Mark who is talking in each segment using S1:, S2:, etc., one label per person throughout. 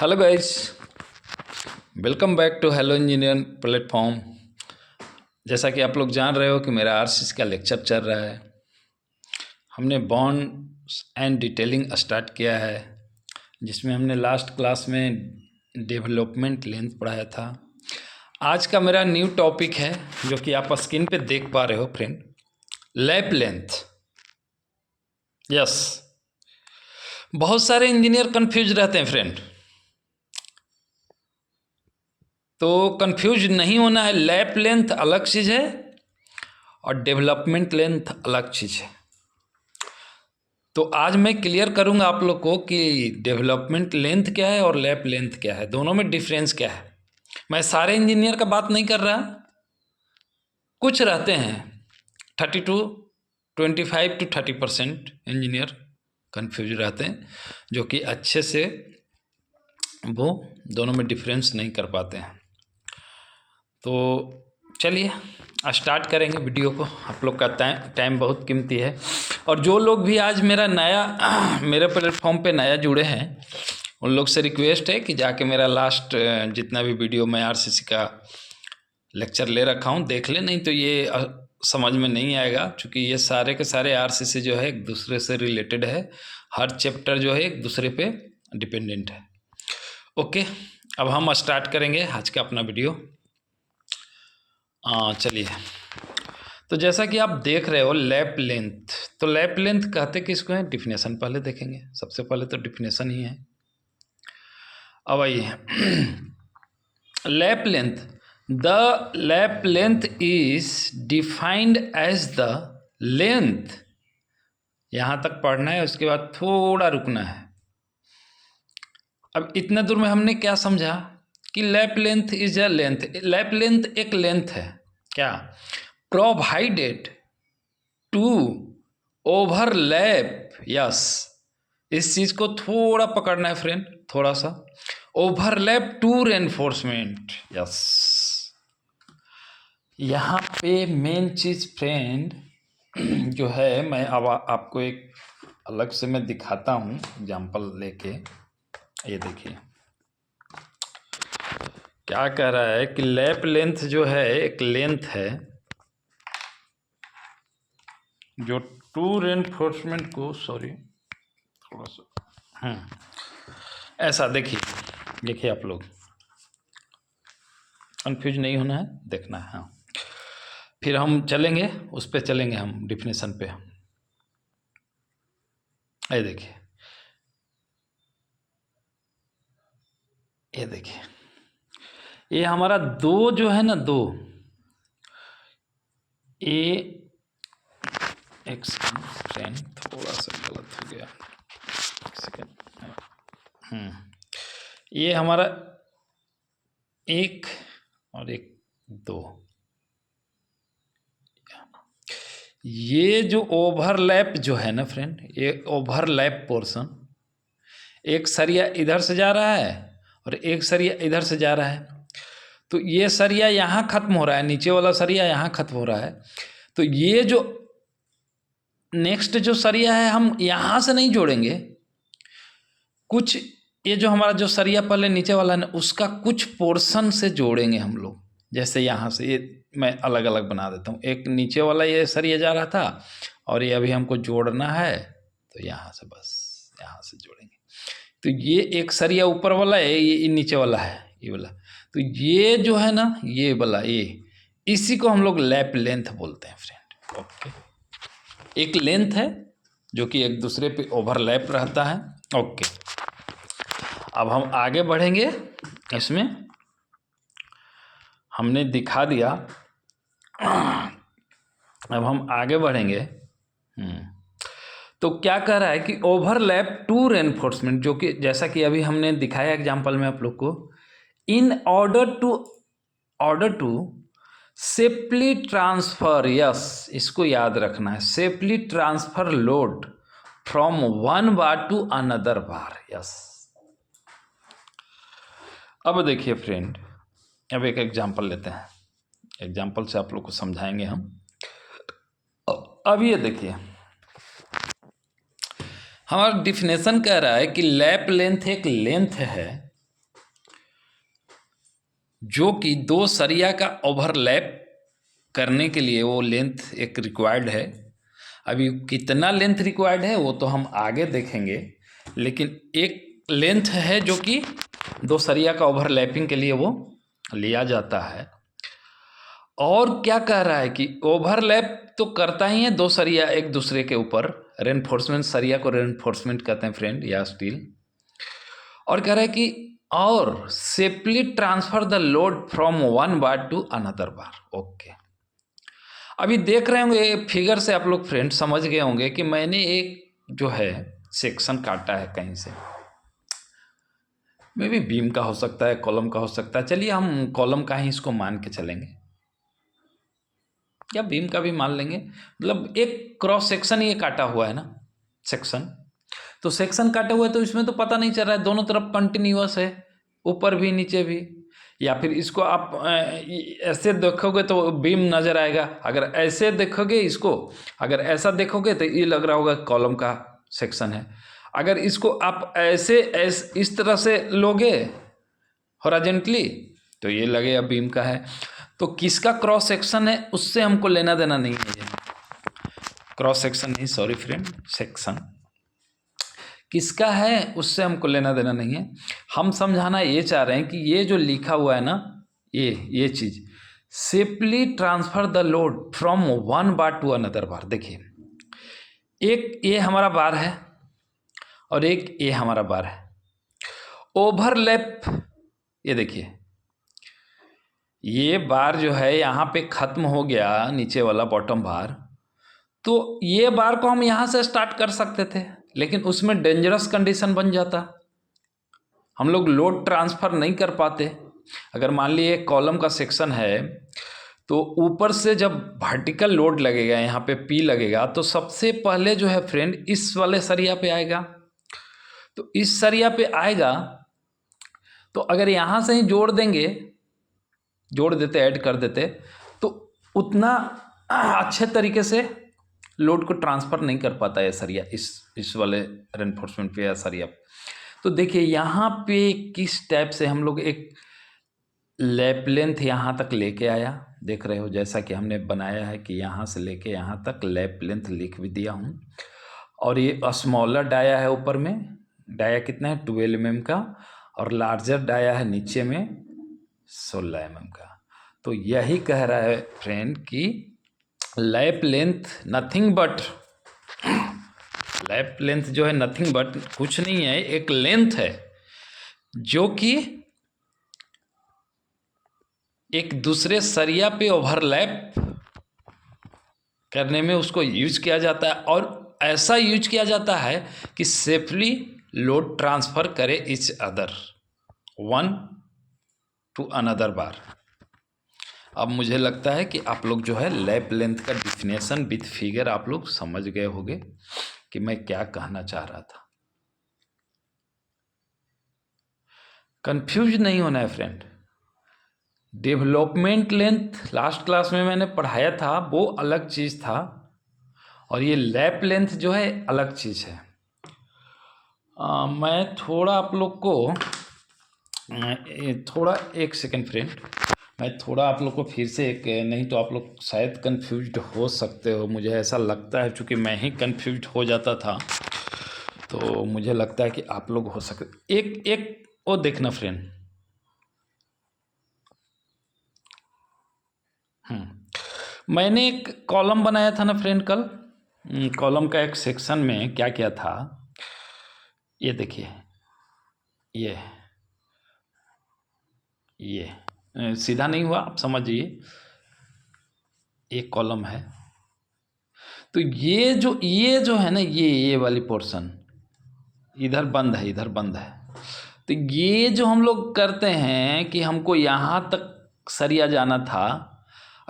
S1: Hello guys, welcome back to hello engineer platform. जैसा कि आप लोग जान रहे हो कि मेरा आरसीसी का लेक्चर चल रहा है। हमने बॉन्ड्स एंड डिटेलिंग स्टार्ट किया है, जिसमें हमने लास्ट क्लास में डेवलपमेंट लेंथ पढ़ाया था। आज का मेरा न्यू टॉपिक है, जो कि आप स्क्रीन पे देख पा रहे हो फ्रेंड, लैप लेंथ। यस, बहुत सारे इंजीनियर कंफ्यूज रहते हैं फ्रेंड, तो कंफ्यूज नहीं होना है। लैप लेंथ अलग चीज़ है और डेवलपमेंट लेंथ अलग चीज़ है। तो आज मैं क्लियर करूंगा आप लोग को कि डेवलपमेंट लेंथ क्या है और लैप लेंथ क्या है, दोनों में डिफरेंस क्या है। मैं सारे इंजीनियर का बात नहीं कर रहा, कुछ रहते हैं 25 to 30% इंजीनियर कंफ्यूज रहते हैं, जो कि अच्छे से वो दोनों में डिफरेंस नहीं कर पाते हैं। तो चलिए स्टार्ट करेंगे वीडियो को। आप लोग का टाइम बहुत कीमती है, और जो लोग भी आज मेरे प्लेटफॉर्म पे नया जुड़े हैं, उन लोग से रिक्वेस्ट है कि जाके मेरा लास्ट जितना भी वीडियो मैं आरसीसी का लेक्चर ले रखा हूँ देख ले, नहीं तो ये समझ में नहीं आएगा, क्योंकि ये सारे के सारे आरसीसी जो है एक दूसरे से रिलेटेड है। हर चैप्टर जो है एक दूसरे पे डिपेंडेंट है। ओके, अब हम स्टार्ट करेंगे आज का अपना वीडियो। चलिए, तो जैसा कि आप देख रहे हो लैप लेंथ, तो लैप लेंथ कहते किसको है, डिफिनेशन पहले देखेंगे। सबसे पहले तो डिफिनेशन ही है। अब आइए lap length, the lap length is defined as the length. यहाँ तक पढ़ना है, उसके बाद थोड़ा रुकना है। अब इतना दूर में हमने क्या समझा कि lap length is a length. Lap length एक लेंथ है क्या, प्रोवाइडेड टू ओवरलैप। यस, इस चीज को थोड़ा पकड़ना है फ्रेंड, थोड़ा सा। Overlap to reinforcement. यस, यहाँ पे मेन चीज फ्रेंड जो है, मैं अब आपको एक अलग से मैं दिखाता हूँ एग्जाम्पल लेके। ये देखिए क्या कह रहा है कि लैप लेंथ जो है एक लेंथ है जो टू रेनफोर्समेंट को, सॉरी थोड़ा सा, ऐसा देखिए आप लोग कंफ्यूज नहीं होना है, देखना है। हाँ, फिर हम चलेंगे उस पे, चलेंगे हम डिफिनेशन पे। ये देखिए, ये देखिए, ये हमारा दो जो है ना, दो एक सेकेंड, थोड़ा सा गलत हो गया, एक सेकेंड। ये हमारा एक और एक दो, ये जो ओवरलैप जो है ना फ्रेंड, ये ओवरलैप पोर्शन, एक सरिया इधर से जा रहा है और एक सरिया इधर से जा रहा है। तो ये सरिया यहाँ खत्म हो रहा है, नीचे वाला सरिया यहाँ खत्म हो रहा है। तो ये जो नेक्स्ट जो सरिया है हम यहाँ से नहीं जोड़ेंगे, कुछ ये जो हमारा जो सरिया पहले नीचे वाला है ना, उसका कुछ पोर्शन से जोड़ेंगे हम लोग। जैसे यहाँ से, ये मैं अलग अलग बना देता हूँ। एक नीचे वाला ये सरिया जा रहा था और ये अभी हमको जोड़ना है, तो यहाँ से बस यहाँ से जोड़ेंगे। तो ये एक सरिया ऊपर वाला है, ये नीचे वाला है, ये वाला। तो ये जो है ना, ये वाला, ये इसी को हम लोग लैप लेंथ बोलते हैं फ्रेंड। ओके, एक लेंथ है जो कि एक दूसरे पे ओवरलैप रहता है। ओके, अब हम आगे बढ़ेंगे। इसमें हमने दिखा दिया, अब हम आगे बढ़ेंगे। तो क्या कह रहा है कि ओवरलैप टू रेनफोर्समेंट, जो कि जैसा कि अभी हमने दिखाया एग्जांपल में आप लोग को, in order to safely transfer. Yes, इसको याद रखना है, safely transfer load from one bar to another bar. Yes, अब देखिए फ्रेंड, अब एक एग्जांपल लेते हैं, एग्जांपल से आप लोग को समझाएंगे हम। अब ये देखिए, हमारा डिफिनेशन कह रहा है कि लैप लेंथ एक लेंथ है जो कि दो सरिया का ओवरलैप करने के लिए वो लेंथ एक रिक्वायर्ड है। अभी कितना लेंथ रिक्वायर्ड है वो तो हम आगे देखेंगे, लेकिन एक लेंथ है जो कि दो सरिया का ओवरलैपिंग के लिए वो लिया जाता है। और क्या कह रहा है कि ओवरलैप तो करता ही है दो सरिया एक दूसरे के ऊपर, रेनफोर्समेंट सरिया को रेनफोर्समेंट कहते हैं फ्रेंड, या स्टील। और कह रहा है कि और safely transfer the load from one bar to another bar. Okay, अभी देख रहे होंगे फिगर से आप लोग फ्रेंड समझ गए होंगे कि मैंने एक जो है सेक्शन काटा है कहीं से, मे बी बीम का हो सकता है, कॉलम का हो सकता है। चलिए हम कॉलम का ही इसको मान के चलेंगे, या बीम का भी मान लेंगे। मतलब एक क्रॉस सेक्शन ये काटा हुआ है ना, सेक्शन। तो सेक्शन काटे हुए तो इसमें तो पता नहीं चल रहा है, दोनों तरफ कंटिन्यूअस है, ऊपर भी नीचे भी। या फिर इसको आप ऐसे देखोगे तो बीम नज़र आएगा, अगर ऐसे देखोगे इसको, अगर ऐसा देखोगे तो ये लग रहा होगा कॉलम का सेक्शन है। अगर इसको आप ऐसे इस तरह से लोगे हॉरिजॉन्टली तो ये लगेगा बीम का है। तो किसका क्रॉस सेक्शन है उससे हमको लेना देना नहीं है, क्रॉस सेक्शन नहीं, सॉरी फ्रेंड, सेक्शन किसका है उससे हमको लेना देना नहीं है। हम समझाना ये चाह रहे हैं कि ये जो लिखा हुआ है ना, ये चीज़ safely transfer the load from one bar to another bar. देखिए, एक ये हमारा बार है और एक ये हमारा बार है। ओवरलैप, ये देखिए ये बार जो है यहाँ पे ख़त्म हो गया, नीचे वाला बॉटम बार। तो ये बार को हम यहाँ से स्टार्ट कर सकते थे, लेकिन उसमें डेंजरस कंडीशन बन जाता, हम लोग लोड ट्रांसफ़र नहीं कर पाते। अगर मान लीजिए कॉलम का सेक्शन है तो ऊपर से जब वर्टिकल लोड लगेगा, यहाँ पे पी लगेगा, तो सबसे पहले जो है फ्रेंड इस वाले सरिया पे आएगा। तो इस सरिया पे आएगा तो अगर यहाँ से ही जोड़ देंगे, जोड़ देते, ऐड कर देते, तो उतना अच्छे तरीके से लोड को ट्रांसफ़र नहीं कर पाता है सरिया इस वाले रेनफोर्समेंट पे या सरिया। तो देखिए यहाँ पे किस टाइप से हम लोग एक लैप लेंथ यहाँ तक लेके आया, देख रहे हो जैसा कि हमने बनाया है कि यहाँ से लेके यहाँ तक लैप लेंथ लिख भी दिया हूँ। और ये स्मॉलर डाया है ऊपर में, डाया कितना है 12 mm का, और लार्जर डाया है नीचे में 16 mm का। तो यही कह रहा है फ्रेंड कि lap length nothing but, lap length जो है नथिंग बट कुछ नहीं है, एक लेंथ है जो कि एक दूसरे सरिया पे ओवरलैप करने में उसको यूज किया जाता है, और ऐसा यूज किया जाता है कि सेफली लोड ट्रांसफ़र करे each other one two another बार। अब मुझे लगता है कि आप लोग जो है लैप लेंथ का डिफिनेशन विथ फिगर आप लोग समझ गए होंगे कि मैं क्या कहना चाह रहा था। कंफ्यूज नहीं होना है friend. Development length last class में मैंने पढ़ाया था, वो अलग चीज़ था, और ये लैप लेंथ जो है अलग चीज़ है। मैं थोड़ा आप लोग को थोड़ा एक सेकेंड फ्रेंड, मैं थोड़ा आप लोग को फिर से एक, नहीं तो आप लोग शायद कंफ्यूज्ड हो सकते हो, मुझे ऐसा लगता है, चूँकि मैं ही कंफ्यूज्ड हो जाता था, तो मुझे लगता है कि आप लोग हो सकते। एक वो देखना फ्रेंड, मैंने एक कॉलम बनाया था ना फ्रेंड कल, कॉलम का एक सेक्शन में क्या क्या था, ये देखिए, ये सीधा नहीं हुआ, आप समझिए, एक कॉलम है। तो ये जो है ना, ये वाली पोर्शन इधर बंद है, इधर बंद है। तो ये जो हम लोग करते हैं कि हमको यहाँ तक सरिया जाना था,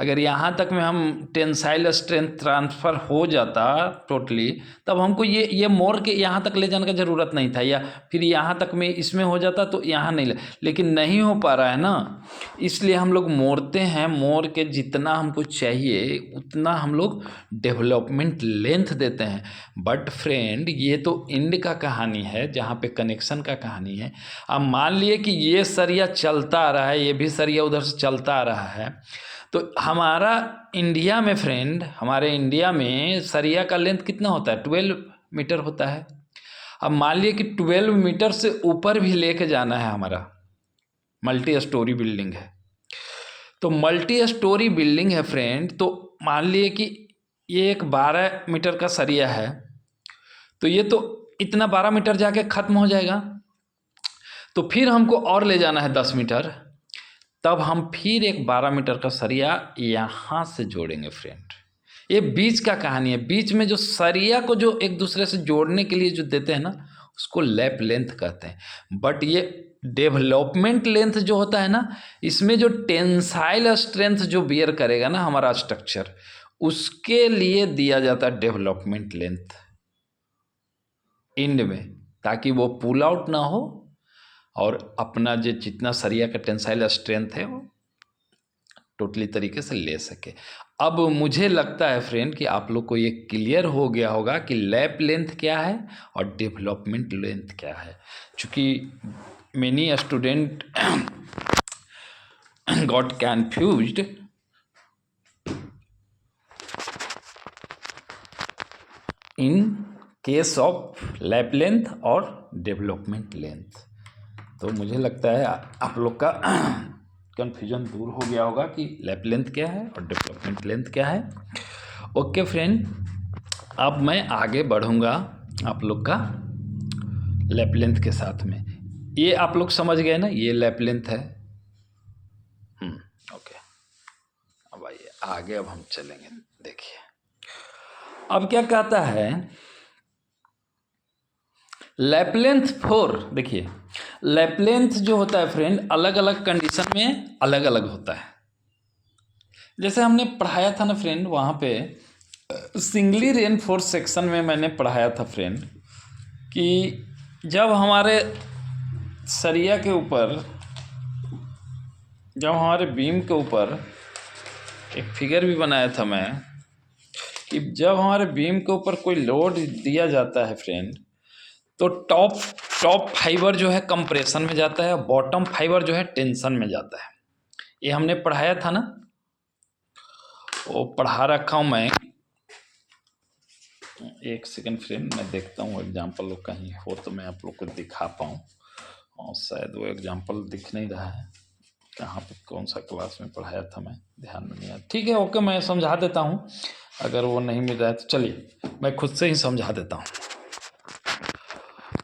S1: अगर यहाँ तक में हम टेंसाइल स्ट्रेंथ ट्रांसफ़र हो जाता टोटली, तब हमको ये मोड़ के यहाँ तक ले जाने का ज़रूरत नहीं था, या फिर यहाँ तक में इसमें हो जाता तो यहाँ नहीं लेकिन नहीं हो पा रहा है ना, इसलिए हम लोग मोड़ते हैं। मोड़ के जितना हमको चाहिए उतना हम लोग डेवलपमेंट लेंथ देते हैं। बट फ्रेंड, ये तो एंड का कहानी है, जहाँ पे कनेक्शन का कहानी है। अब मान लिए कि ये सरिया चलता आ रहा है, ये भी सरिया उधर से चलता आ रहा है, तो हमारा इंडिया में फ्रेंड, हमारे इंडिया में सरिया का लेंथ कितना होता है? 12 मीटर होता है। अब मान लिए कि 12 मीटर से ऊपर भी लेके जाना है, हमारा मल्टी स्टोरी बिल्डिंग है। तो मल्टी स्टोरी बिल्डिंग है फ्रेंड, तो मान लिए कि ये एक 12 मीटर का सरिया है, तो ये तो इतना 12 मीटर जाके ख़त्म हो जाएगा। तो फिर हमको और ले जाना है 10 मीटर, तब हम फिर एक 12 मीटर का सरिया यहाँ से जोड़ेंगे फ्रेंड। ये बीच का कहानी है। बीच में जो सरिया को जो एक दूसरे से जोड़ने के लिए जो देते हैं ना, उसको लैप लेंथ कहते हैं। बट ये डेवलपमेंट लेंथ जो होता है ना, इसमें जो टेंसाइल स्ट्रेंथ जो बियर करेगा ना हमारा स्ट्रक्चर, उसके लिए दिया जाता है डेवलपमेंट लेंथ एंड में, ताकि वो पुल आउट ना हो और अपना जो जितना सरिया का टेंसाइल स्ट्रेंथ है वो टोटली तरीके से ले सके। अब मुझे लगता है फ्रेंड कि आप लोग को ये क्लियर हो गया होगा कि लैप लेंथ क्या है और डेवलपमेंट लेंथ क्या है। चूँकि many student got confused in case of lap length और डेवलपमेंट लेंथ, तो मुझे लगता है आप लोग का कन्फ्यूजन दूर हो गया होगा कि लैप लेंथ क्या है और डेवलपमेंट लेंथ क्या है। ओके फ्रेंड, अब मैं आगे बढ़ूंगा आप लोग का लैप लेंथ के साथ में। ये आप लोग समझ गए ना, ये लैप लेंथ है। ओके, अब आइए आगे, अब हम चलेंगे। देखिए अब क्या कहता है लैप लेंथ फॉर, देखिए लैप लेंथ जो होता है फ्रेंड, अलग अलग कंडीशन में अलग अलग होता है। जैसे हमने पढ़ाया था ना फ्रेंड, वहाँ पे सिंगली रेनफोर्स सेक्शन में मैंने पढ़ाया था फ्रेंड कि जब हमारे सरिया के ऊपर, जब हमारे बीम के ऊपर, एक फिगर भी बनाया था मैं कि जब हमारे बीम के ऊपर कोई लोड दिया जाता है फ्रेंड, तो टॉप फाइबर जो है कंप्रेशन में जाता है, बॉटम फाइबर जो है टेंशन में जाता है। ये हमने पढ़ाया था ना, वो पढ़ा रखा हूँ मैं। एक सेकंड फ्रेंड, मैं देखता हूँ एग्जाम्पल लोग कहीं हो तो मैं आप लोग को दिखा पाऊँ। और शायद वो एग्जाम्पल दिख नहीं रहा है, कहाँ पे कौन सा क्लास में पढ़ाया था मैं, ध्यान में नहीं आया। ठीक है, ओके, मैं समझा देता हूँ। अगर वो नहीं मिल रहा है तो चलिए मैं खुद से ही समझा देता हूँ।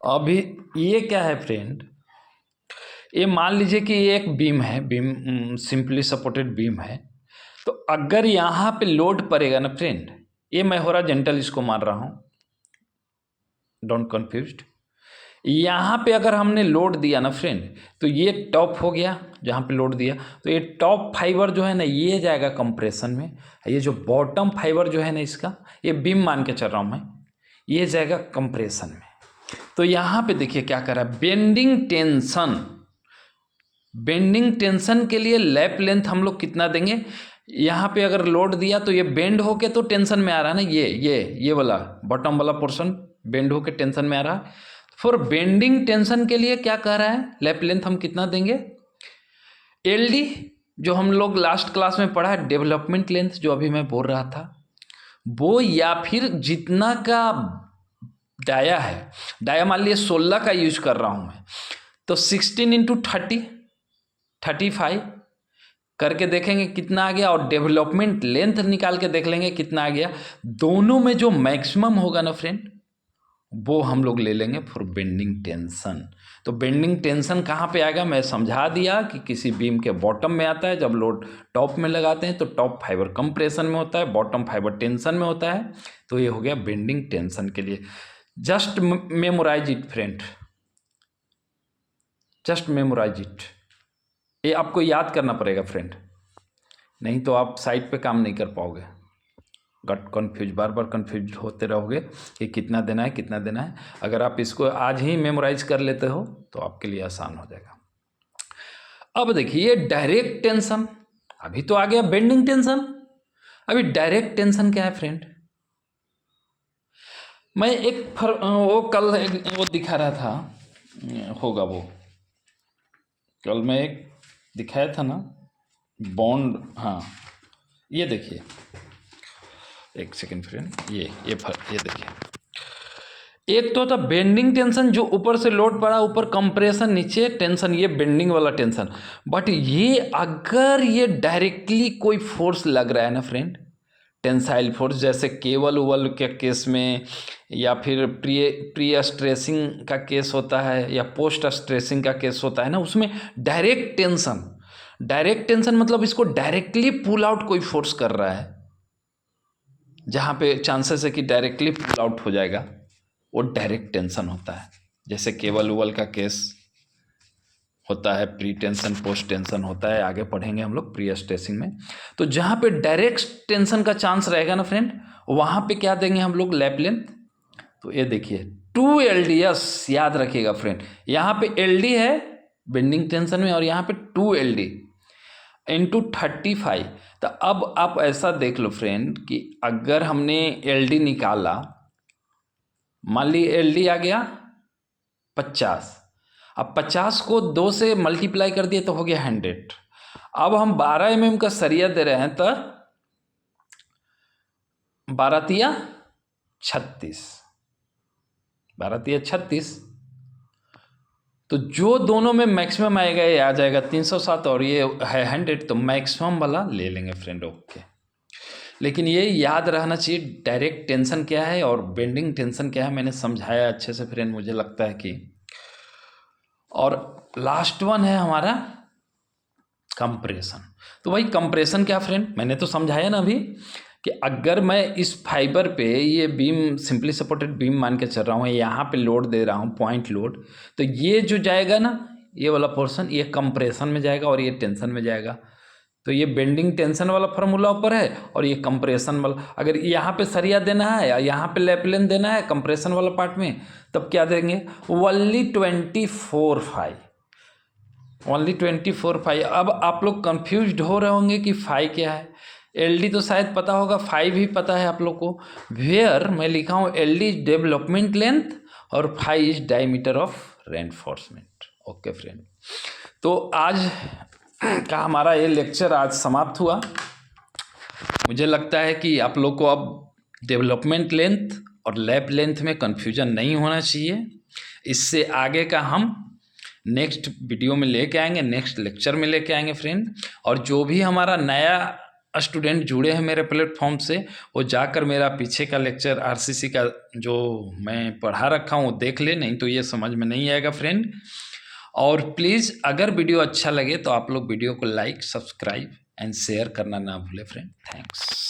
S1: अभी ये क्या है फ्रेंड, ये मान लीजिए कि ये एक बीम है, बीम सिंपली सपोर्टेड बीम है। तो अगर यहाँ पे लोड पड़ेगा ना फ्रेंड, ये मैं हॉरिजॉन्टल इसको मान रहा हूँ, डोंट कंफ्यूज्ड। यहाँ पे अगर हमने लोड दिया ना फ्रेंड, तो ये टॉप हो गया जहाँ पे लोड दिया, तो ये टॉप फाइबर जो है ना ये जाएगा कंप्रेशन में, ये जो बॉटम फाइबर जो है ना इसका, ये बीम मान के चल रहा हूँ मैं, ये जाएगा कंप्रेशन में। तो यहाँ पे देखिए क्या कर रहा है, बेंडिंग टेंशन। बेंडिंग टेंशन के लिए लैप लेंथ हम लोग कितना देंगे, यहाँ पे अगर लोड दिया तो ये बेंड होके तो टेंशन में आ रहा है ना, ये वाला बॉटम वाला पोर्शन बेंड होके टेंशन में आ रहा है। फॉर बेंडिंग टेंशन के लिए क्या कह रहा है, लैप लेंथ हम कितना देंगे, एलडी, जो हम लोग लास्ट क्लास में पढ़ा है, डेवलपमेंट लेंथ जो अभी मैं बोल रहा था वो, या फिर जितना का डाया है, डाया मान लिया 16 का यूज कर रहा हूँ मैं, तो 16 × 30 35 करके देखेंगे कितना आ गया, और डेवलपमेंट लेंथ निकाल के देख लेंगे कितना आ गया। दोनों में जो मैक्सिमम होगा ना फ्रेंड, वो हम लोग ले लेंगे फॉर बेंडिंग टेंशन। तो बेंडिंग टेंशन कहाँ पे आएगा, मैं समझा दिया कि किसी बीम के बॉटम में आता है। जब लोड टॉप में लगाते हैं तो टॉप फाइबर कंप्रेशन में होता है, बॉटम फाइबर टेंशन में होता है। तो ये हो गया बेंडिंग टेंशन के लिए। Just memorise it friend, just memorise it, ये आपको याद करना पड़ेगा फ्रेंड, नहीं तो आप साइट पे काम नहीं कर पाओगे, बार बार कन्फ्यूज होते रहोगे कि कितना देना है कितना देना है। अगर आप इसको आज ही मेमोराइज कर लेते हो तो आपके लिए आसान हो जाएगा। अब देखिए डायरेक्ट टेंशन, अभी तो आ गया बेंडिंग टेंशन, अभी डायरेक्ट टेंशन क्या है फ्रेंड। मैं वो कल वो दिखा रहा था, होगा वो कल मैं एक दिखाया था ना बॉन्ड, हाँ ये देखिए एक सेकंड फ्रेंड, ये देखिए, एक तो था बेंडिंग टेंशन जो ऊपर से लोड पड़ा, ऊपर कंप्रेशन, नीचे टेंशन, ये बेंडिंग वाला टेंशन। बट ये अगर ये डायरेक्टली कोई फोर्स लग रहा है ना फ्रेंड, टेंसाइल फोर्स, जैसे केबल उबल के केस में, या फिर प्री स्ट्रेसिंग का केस होता है, या पोस्ट स्ट्रेसिंग का केस होता है ना, उसमें डायरेक्ट टेंशन मतलब इसको डायरेक्टली पुल आउट कोई फोर्स कर रहा है, जहाँ पे चांसेस है कि डायरेक्टली पुल आउट हो जाएगा, वो डायरेक्ट टेंशन होता है। जैसे केबल उबल का केस होता है, प्री टेंशन पोस्ट टेंशन होता है, आगे पढ़ेंगे हम लोग प्री स्ट्रेसिंग में। तो जहाँ पे डायरेक्ट टेंशन का चांस रहेगा ना फ्रेंड, वहाँ पे क्या देंगे हम लोग, लैप लेंथ। तो ये देखिए 2 LD, यस याद रखिएगा फ्रेंड, यहाँ पे LD है बेंडिंग टेंशन में, और यहाँ पे 2 LD इंटू 35। तो अब आप ऐसा देख लो फ्रेंड कि अगर हमने LD निकाला, मान ली LD आ गया 50, अब 50 को 2 से मल्टीप्लाई कर दिए तो हो गया 100। अब हम 12 mm का सरिया दे रहे हैं, तो 12 तिया 36, 12 तिया 36, तो जो दोनों में मैक्सिमम आएगा ये आ जाएगा 307, और ये है 100, तो मैक्सिमम वाला ले लेंगे फ्रेंड। ओके, लेकिन ये याद रहना चाहिए डायरेक्ट टेंशन क्या है और बेंडिंग टेंशन क्या है, मैंने समझाया अच्छे से फ्रेंड, मुझे लगता है कि। और लास्ट वन है हमारा कंप्रेशन। तो भाई कंप्रेशन क्या फ्रेंड, मैंने तो समझाया ना अभी कि अगर मैं इस फाइबर पे ये बीम सिंपली सपोर्टेड बीम मान के चल रहा हूँ, यहाँ पे लोड दे रहा हूँ पॉइंट लोड, तो ये जो जाएगा ना ये वाला पोर्शन, ये कंप्रेशन में जाएगा और ये टेंशन में जाएगा। तो ये बेंडिंग टेंशन वाला फार्मूला ऊपर है, और ये कंप्रेशन वाला। अगर यहाँ पे सरिया देना है या यहाँ पे लैपलेन देना है कंप्रेशन वाला पार्ट में, तब क्या देंगे, ओनली 24/5, ओनली 24/5। अब आप लोग कंफ्यूज्ड हो रहे होंगे कि फाई क्या है। LD तो शायद पता होगा, फाई भी पता है आप लोग को। वेयर मैं लिखा हूँ LD इज डेवलपमेंट लेंथ और phi is diameter of reinforcement. Okay friend, तो आज का हमारा ये लेक्चर आज समाप्त हुआ। मुझे लगता है कि आप लोग को अब डेवलपमेंट लेंथ और लैप लेंथ में कन्फ्यूजन नहीं होना चाहिए। इससे आगे का हम नेक्स्ट वीडियो में लेके आएंगे, नेक्स्ट लेक्चर में लेके आएंगे फ्रेंड। और जो भी हमारा नया स्टूडेंट जुड़े हैं मेरे प्लेटफॉर्म से, वो जाकर मेरा पीछे का लेक्चर RCC का जो मैं पढ़ा रखा हूँ वो देख ले, नहीं तो ये समझ में नहीं आएगा फ्रेंड। और प्लीज़ अगर वीडियो अच्छा लगे तो आप लोग वीडियो को लाइक, सब्सक्राइब एंड शेयर करना ना भूलें फ्रेंड। थैंक्स।